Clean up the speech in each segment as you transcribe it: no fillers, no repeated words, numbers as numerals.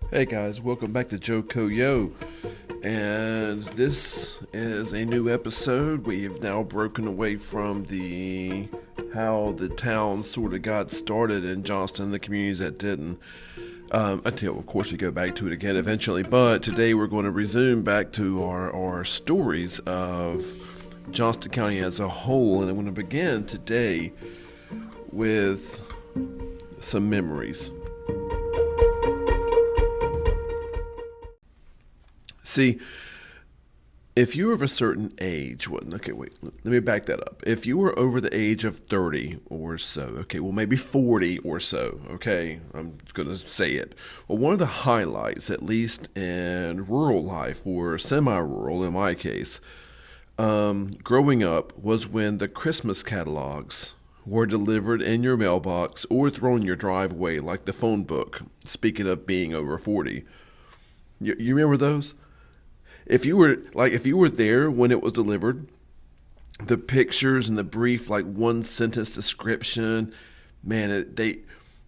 Hey guys, welcome back to Joe Koyo. And this is a new episode. We have now broken away from the how the town sort of got started in Johnston, the communities that didn't. Until, of course, we go back to it again eventually. But today we're going to resume back to our stories of Johnston County as a whole. And I'm going to begin today with some memories. See, if you were of a certain age, let me back that up. If you were over the age of 30 or so, maybe 40 or so, I'm going to say it. Well, one of the highlights, at least in rural life, or semi-rural in my case, growing up was when the Christmas catalogs were delivered in your mailbox or thrown in your driveway like the phone book, speaking of being over 40. You remember those? If you were there when it was delivered, the pictures and the brief, one sentence description, man, it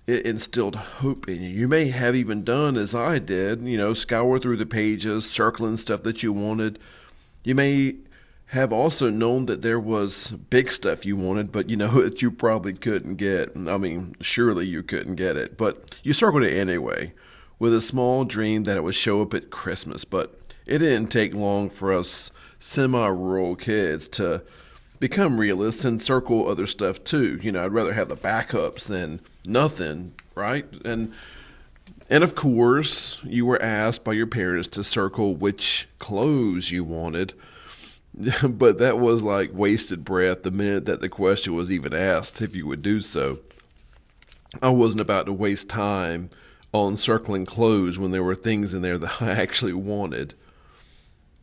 instilled hope in you. You may have even done as I did, scour through the pages, circling stuff that you wanted. You may have also known that there was big stuff you wanted, but that you probably couldn't get. I mean, surely you couldn't get it, but you circled it anyway, with a small dream that it would show up at Christmas. But it didn't take long for us semi-rural kids to become realists and circle other stuff too. I'd rather have the backups than nothing, right? And of course, you were asked by your parents to circle which clothes you wanted. But that was like wasted breath the minute that the question was even asked if you would do so. I wasn't about to waste time on circling clothes when there were things in there that I actually wanted.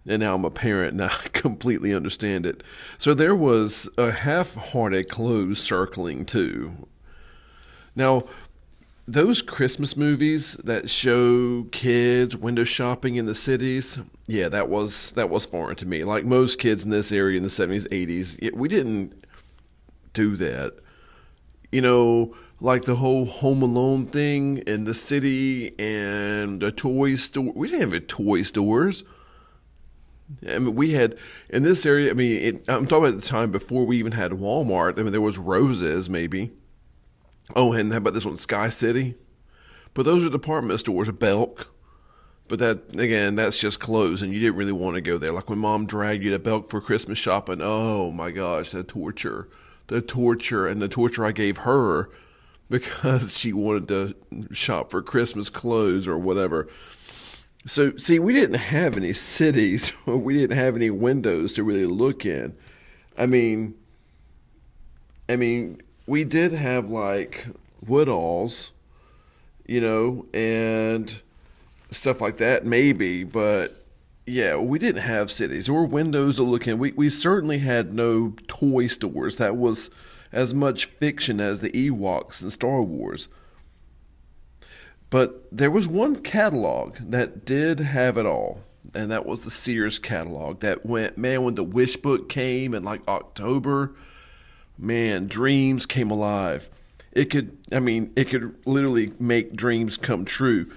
And now I'm a parent and I completely understand it. So there was a half-hearted clothes circling too. Now, those Christmas movies that show kids window shopping in the cities, yeah, that was foreign to me. Like most kids in this area in the 70s, 80s, we didn't do that. Like the whole Home Alone thing in the city and the toy store. We didn't have toy stores. I mean, we had, in this area, I'm talking about the time before we even had Walmart. There was Rose's, maybe. Oh, and how about this one, Sky City? But those are department stores, Belk. But that, again, that's just clothes, and you didn't really want to go there. Like when Mom dragged you to Belk for Christmas shopping, oh my gosh, the torture and the torture I gave her because she wanted to shop for Christmas clothes or whatever. So, see, we didn't have any cities. We didn't have any windows to really look in. I mean, we did have, Woodalls, and stuff like that, maybe. But, yeah, we didn't have cities or windows to look in. We certainly had no toy stores. That was as much fiction as the Ewoks in Star Wars. But there was one catalog that did have it all, and that was the Sears catalog. That went, man, when the Wish Book came in October, man, dreams came alive. It could literally make dreams come true.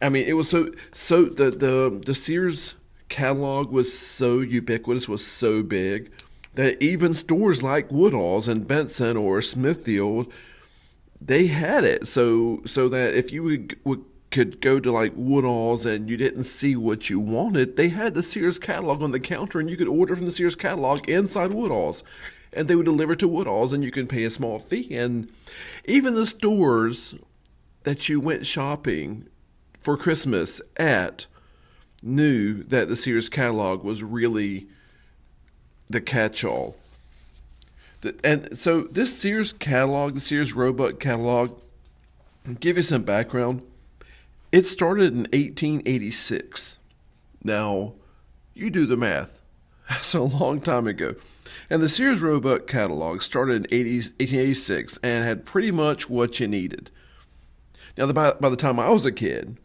It was so the Sears catalog was so ubiquitous, was so big, that even stores like Woodall's and Benson or Smithfield, they had it, so that if you could go to Woodall's and you didn't see what you wanted, they had the Sears catalog on the counter and you could order from the Sears catalog inside Woodall's, and they would deliver to Woodall's and you can pay a small fee. And even the stores that you went shopping for Christmas at knew that the Sears catalog was really the catch-all. And so this Sears catalog, the Sears Roebuck catalog, I'll give you some background. It started in 1886. Now, you do the math. That's a long time ago. And the Sears Roebuck catalog started in 1886 and had pretty much what you needed. Now, by the time I was a kid,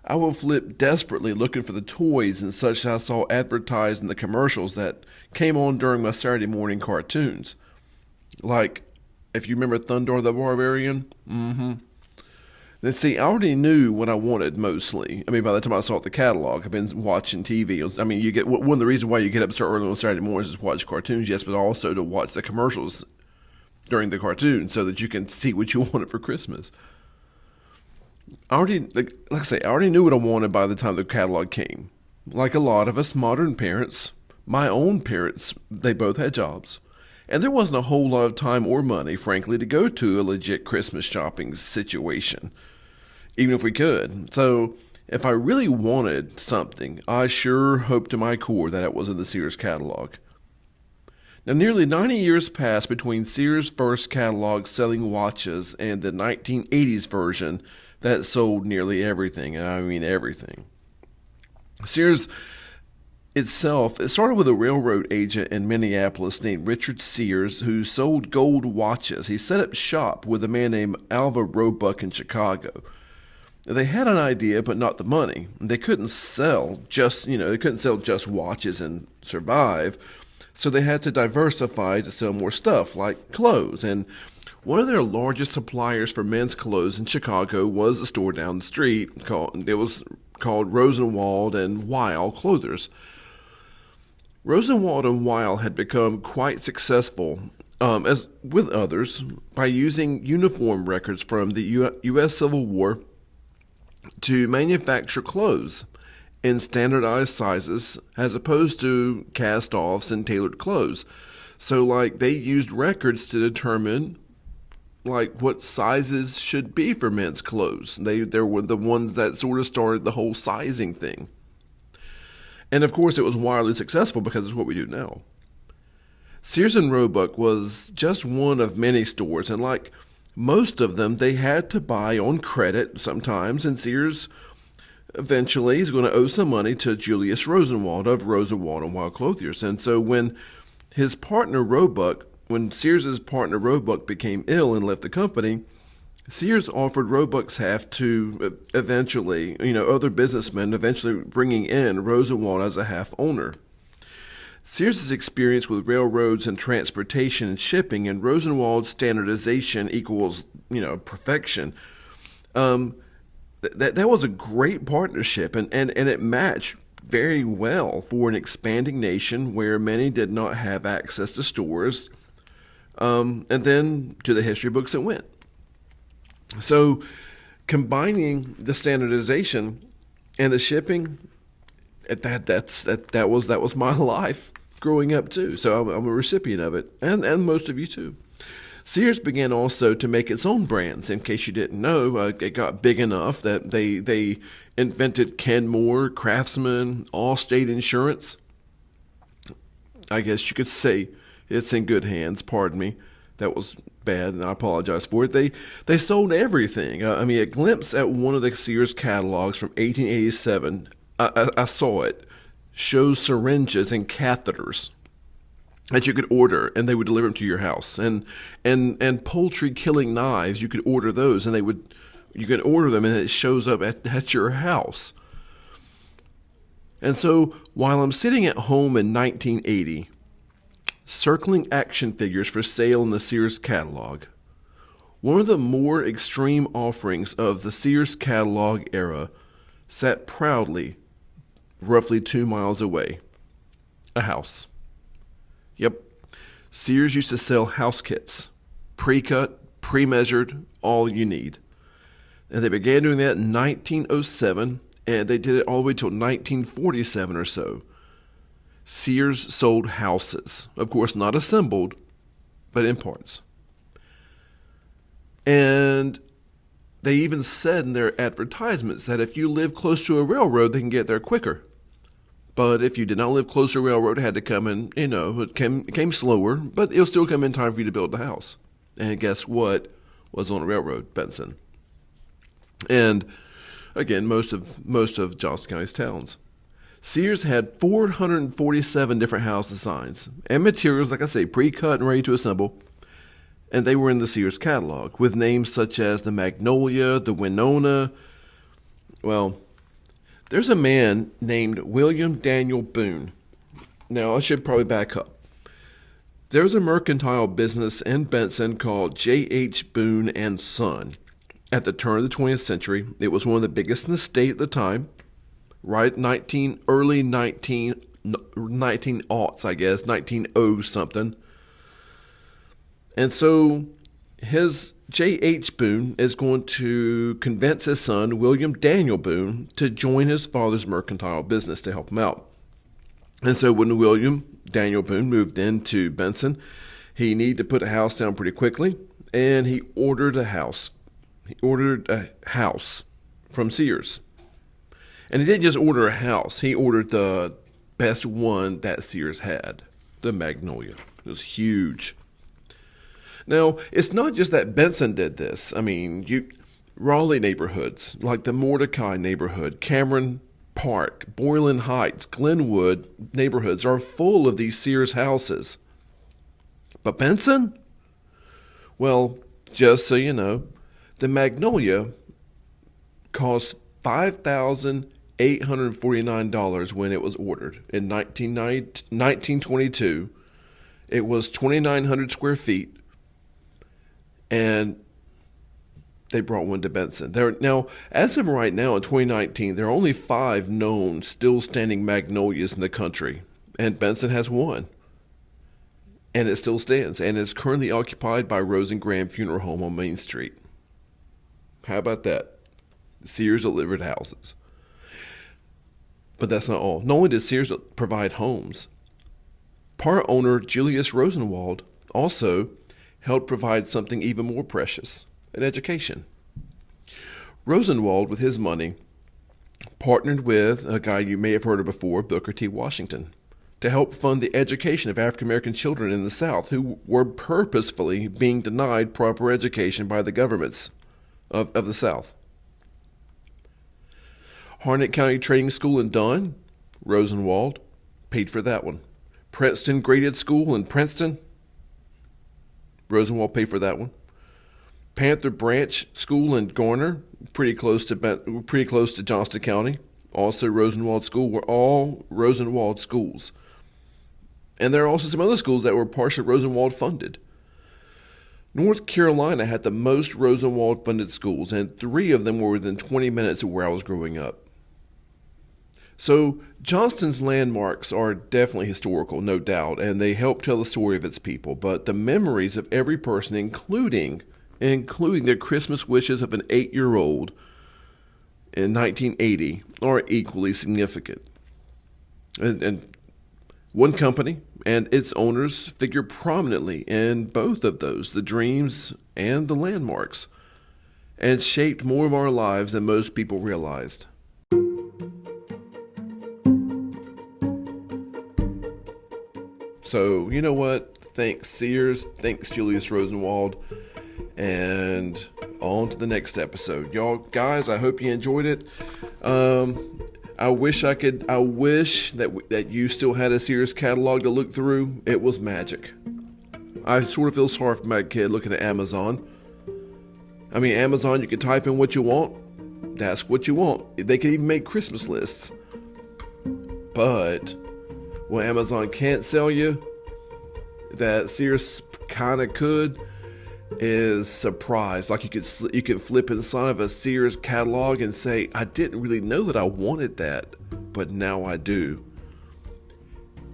I would flip desperately looking for the toys and such that I saw advertised in the commercials that came on during my Saturday morning cartoons. Like, if you remember Thundor the Barbarian, Let's see, I already knew what I wanted mostly. I mean, by the time I saw the catalog, I've been watching TV. I mean, you get one of the reasons why you get up so early on Saturday mornings is to watch cartoons, yes, but also to watch the commercials during the cartoon so that you can see what you wanted for Christmas. I already, like I say, I already knew what I wanted by the time the catalog came. Like a lot of us modern parents, my own parents, they both had jobs. And there wasn't a whole lot of time or money, frankly, to go to a legit Christmas shopping situation, even if we could. So if I really wanted something, I sure hoped to my core that it was in the Sears catalog. Now, nearly 90 years passed between Sears' first catalog selling watches and the 1980s version that sold nearly everything, and I mean everything. Sears itself, it started with a railroad agent in Minneapolis named Richard Sears who sold gold watches. He set up shop with a man named Alva Roebuck in Chicago. They had an idea, but not the money. They couldn't sell just watches and survive. So they had to diversify to sell more stuff like clothes. And one of their largest suppliers for men's clothes in Chicago was a store down the street called Rosenwald and Weil Clothers. Rosenwald and Weil had become quite successful, as with others, by using uniform records from the U.S. Civil War to manufacture clothes in standardized sizes as opposed to cast-offs and tailored clothes. So, they used records to determine, what sizes should be for men's clothes. They were the ones that sort of started the whole sizing thing. And of course, it was wildly successful because it's what we do now. Sears and Roebuck was just one of many stores, and like most of them, they had to buy on credit sometimes, and Sears eventually is going to owe some money to Julius Rosenwald of Rosenwald and Weil Clothiers. And so when Sears' partner Roebuck became ill and left the company, Sears offered Roebuck's half to eventually, other businessmen, eventually bringing in Rosenwald as a half owner. Sears' experience with railroads and transportation and shipping and Rosenwald's standardization equals, perfection. That was a great partnership, and it matched very well for an expanding nation where many did not have access to stores, and then to the history books it went. So combining the standardization and the shipping, that was my life growing up too. So I'm a recipient of it, and most of you too. Sears began also to make its own brands. In case you didn't know, it got big enough that they invented Kenmore, Craftsman, Allstate Insurance. I guess you could say it's in good hands. Pardon me. That was bad, and I apologize for it. They sold everything. A glimpse at one of the Sears catalogs from 1887, I saw it, shows syringes and catheters that you could order, and they would deliver them to your house. And poultry killing knives, you could order those, and you can order them, and it shows up at your house. And so while I'm sitting at home in 1980, circling action figures for sale in the Sears catalog, one of the more extreme offerings of the Sears catalog era sat proudly roughly 2 miles away. A house. Yep. Sears used to sell house kits. Pre-cut, pre-measured, all you need. And they began doing that in 1907, and they did it all the way till 1947 or so. Sears sold houses. Of course, not assembled, but in parts. And they even said in their advertisements that if you live close to a railroad, they can get there quicker. But if you did not live close to a railroad, it had to come in, it came slower, but it'll still come in time for you to build the house. And guess what was on a railroad? Benson. And again, most of Johnston County's towns. Sears had 447 different house designs and materials, like I say, pre-cut and ready to assemble. And they were in the Sears catalog with names such as the Magnolia, the Winona. Well, there's a man named William Daniel Boone. Now, I should probably back up. There's a mercantile business in Benson called J.H. Boone and Son. at the turn of the 20th century. It was one of the biggest in the state at the time, right? Early 1900s, I guess, 1900 something. And so his J.H. Boone is going to convince his son, William Daniel Boone, to join his father's mercantile business to help him out. And so when William Daniel Boone moved into Benson, he needed to put a house down pretty quickly, and he ordered a house. He ordered a house from Sears. And he didn't just order a house. He ordered the best one that Sears had, the Magnolia. It was huge. Now, it's not just that Benson did this. I mean, Raleigh neighborhoods, like the Mordecai neighborhood, Cameron Park, Boylan Heights, Glenwood neighborhoods are full of these Sears houses. But Benson? Well, just so you know, the Magnolia cost $5,849 when it was ordered. In 1922, it was 2,900 square feet, and they brought one to Benson. Now, as of right now in 2019, there are only 5 known still standing Magnolias in the country, and Benson has one. And it still stands, and it's currently occupied by Rose and Graham Funeral Home on Main Street. How about that? Sears delivered houses. But that's not all. Not only did Sears provide homes, part owner Julius Rosenwald also helped provide something even more precious, an education. Rosenwald, with his money, partnered with a guy you may have heard of before, Booker T. Washington, to help fund the education of African American children in the South who were purposefully being denied proper education by the governments of the South. Harnett County Training School in Dunn, Rosenwald paid for that one. Princeton Graded School in Princeton, Rosenwald paid for that one. Panther Branch School in Garner, pretty close to Johnston County, also Rosenwald School, were all Rosenwald schools. And there are also some other schools that were partially Rosenwald funded. North Carolina had the most Rosenwald funded schools, and 3 of them were within 20 minutes of where I was growing up. So Johnston's landmarks are definitely historical, no doubt, and they help tell the story of its people. But the memories of every person, including the Christmas wishes of an 8-year-old in 1980, are equally significant. And one company and its owners figure prominently in both of those, the dreams and the landmarks, and shaped more of our lives than most people realized. So, you know what? Thanks Sears, thanks Julius Rosenwald, and on to the next episode. Y'all, guys, I hope you enjoyed it. I wish that you still had a Sears catalog to look through. It was magic. I sort of feel sorry for my kid looking at Amazon. I mean, Amazon, you can type in what you want. That's what you want. They can even make Christmas lists. But what Amazon can't sell you, that Sears kind of could, is surprise. Like you could flip inside of a Sears catalog and say, I didn't really know that I wanted that, but now I do.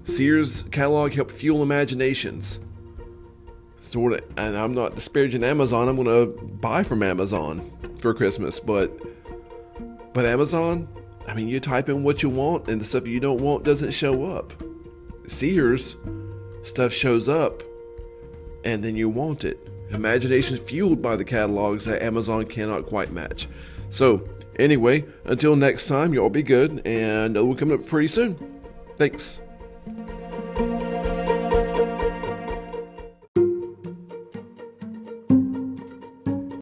Sears catalog helped fuel imaginations. Sort of, and I'm not disparaging Amazon. I'm going to buy from Amazon for Christmas, but Amazon, I mean, you type in what you want and the stuff you don't want doesn't show up. Sears, stuff shows up and then you want it. Imagination is fueled by the catalogs that Amazon cannot quite match. So, anyway, until next time, y'all be good, and we'll come up pretty soon. Thanks.